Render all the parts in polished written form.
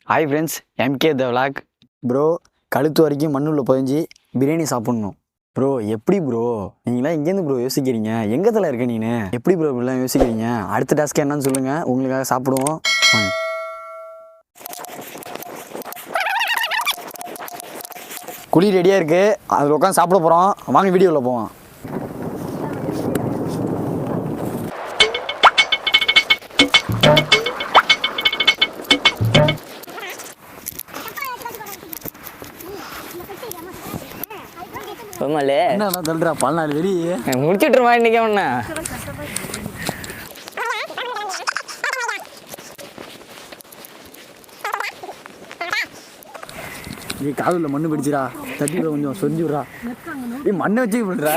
Hi friends, MK த vlog. Bro, கழுத்து வரைக்கும் மண்ணுள்ள புதைஞ்சி பிரியாணி சாப்பிட்ணும். ப்ரோ எப்படி ப்ரோ நீங்களாம் எங்கேருந்து ப்ரோ யோசிக்கிறீங்க? எங்கே தலை இருக்க நீனு? எப்படி ப்ரோ இப்படிலாம் யோசிக்கிறீங்க? அடுத்த டாஸ்க்கு என்னன்னு சொல்லுங்கள், உங்களுக்காக சாப்பிடுவோம். குழி ரெடியாக இருக்குது, அதில் உட்காந்து சாப்பிட போகிறோம். வாங்க வீடியோவில் போவோம். என்ன சொல்றா? 14 வெறி முடிச்சுட்டுருமா இன்னைக்கு ஒண்ணா? நீ காதுல மண்ணு பிடிச்சிடா, தட்டி கொஞ்சம் சொரிஞ்சு விட்றா. நீ மண்ணை வச்சு விடுறா.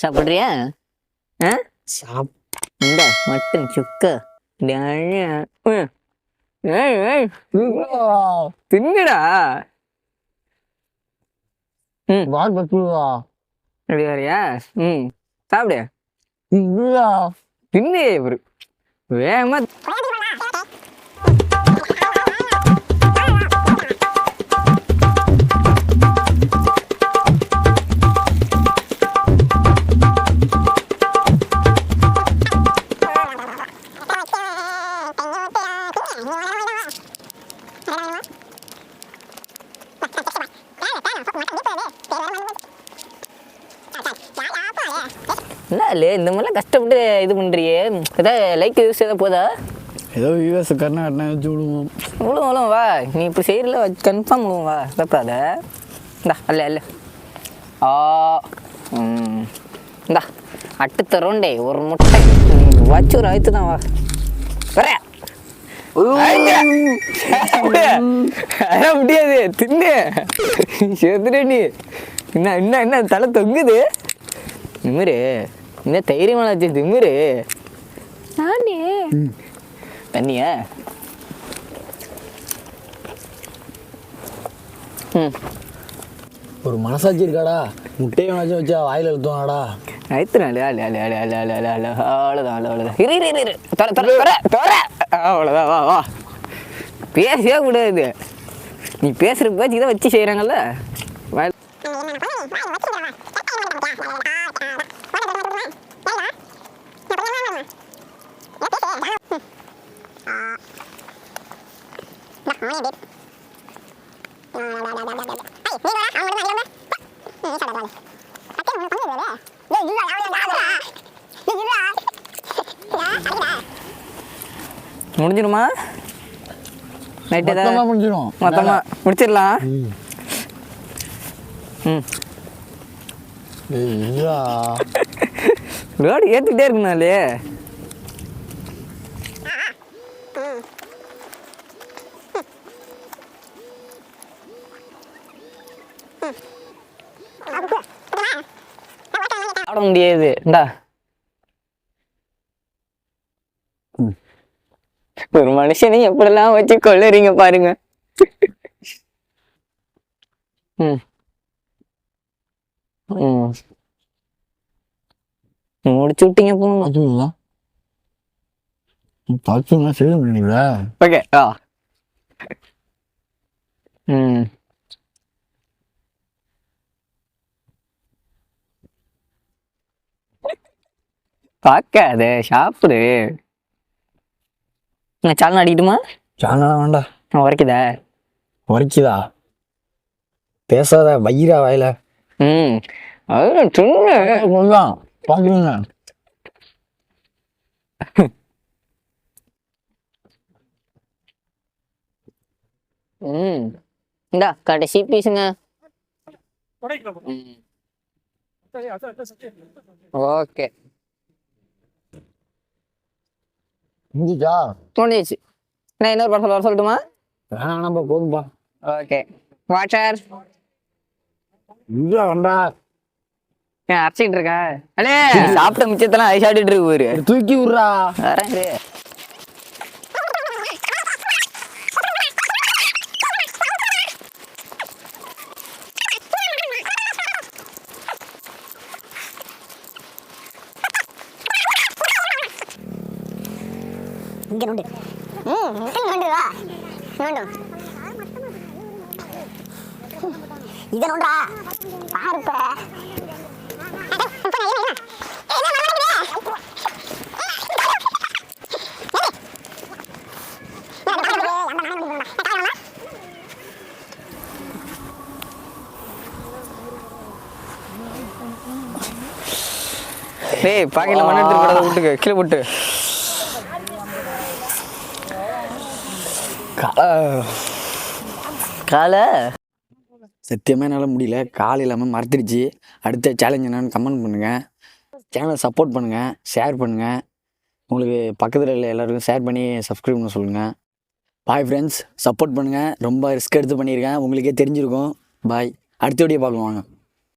சாப்பிட்றியா? இந்த மட்டன் சுக்கா தின்னுடா. அப்படி வரையா? சாப்பிடு. தின்னு ஒரு வேகமா. என்ன இல்லை இந்த மாதிரிலாம் கஷ்டப்பட்டு இது பண்ணுறியே? ஏதாவது லைக் யூஸ் ஏதாவது போதா? ஏதோ யூஎஸ் கர்நாடகா வச்சு விடுவோம். விழுவோம் வா, நீ இப்போ செய்யல கன்ஃபார்ம் விழுவோம் வா, சாப்பிடாத. இந்தா அல்ல அல்ல இந்தா அட்டு தரோண்டே ஒரு முட்டை வச்சு ஒரு அழுத்து தான் வா வர முடியாது. தின்னு சேர்த்துட நீ. என்ன என்ன என்ன தலை தொங்குது? திமிரு இந்த தைரியமாச்சு திமிரு. நானே தண்ணியா? ஒரு மனசாட்சி இருக்காடா? முட்டையை வச்சு வச்சா வாயில் எழுத்துவாடா. அழுத்துனாலே அவ்வளோதான் அவ்வளோதான். இரு இரு இரு தர தர தர தர அவ்வளோதான். வா வா, பேசவே கூடாது. நீ பேசுகிற பேச்சுக்கு தான் வச்சு செய்கிறாங்கல்ல. முடிஞ்சிடுமா? நைட்டு தான் முடிஞ்சிடும். மொத்தமாக முடிச்சிடலாம். ரோடு ஏற்றிக்கிட்டே இருக்குனாலே. சாப்பிட முடியாது. இந்தா ஒரு மனுஷனை எப்படிலாம் வச்சு கொள்ளுறீங்க பாருங்க. முடிச்சு விட்டீங்க போங்க. செய்ய முடியல. ஓகே. பார்க்காத, சாப்பிடு. நான் சாலனை அடிக்கட்டுமா? சாலனா வேண்டா. உரைக்குதா? உரைக்குதா? பேசாத, வயிறா வாயில. சொன்னேன் பாக்குறீங்க. இந்தா கடைசி பீஸுங்க. ஓகே முடிஞ்சிச்சு. நான் இன்னொரு படம் சொல்ல சொல்லட்டுமா? வேணாம்பா, போதும்பா. Okay water. வேண்டா. ஏன் அரைச்சிக்கிட்டு இருக்கேன் அண்ணே சாப்பிட்ட மிச்சத்தெல்லாம் ஐஸ் ஆடிட்டு இருக்கு பாரு. தூக்கி விட்றா. வரேன் இரு. இங்க நோண்டு நோண்டு வா நோண்டு இத நோண்டா பாருப்ப டேய் பாக்கெட்ல மண்ணு எடுத்து போடாத விட்டுக்கு கீழே போட்டு. காலை சத்தியமாக என்னால் முடியல, கால் இல்லாமல் மறந்துடுச்சு. அடுத்த சேலஞ்ச் என்னன்னு கமெண்ட் பண்ணுங்கள். சேனலை சப்போர்ட் பண்ணுங்கள், ஷேர் பண்ணுங்கள். உங்களுக்கு பக்கத்தில் உள்ள எல்லாருக்கும் ஷேர் பண்ணி சப்ஸ்கிரைப் பண்ண சொல்லுங்கள். பாய் ஃப்ரெண்ட்ஸ், சப்போர்ட் பண்ணுங்கள். ரொம்ப ரிஸ்க் எடுத்து பண்ணியிருக்கேன், உங்களுக்கே தெரிஞ்சிருக்கும். பாய், அடுத்த வீடியோ பார்க்கலாம் வாங்க.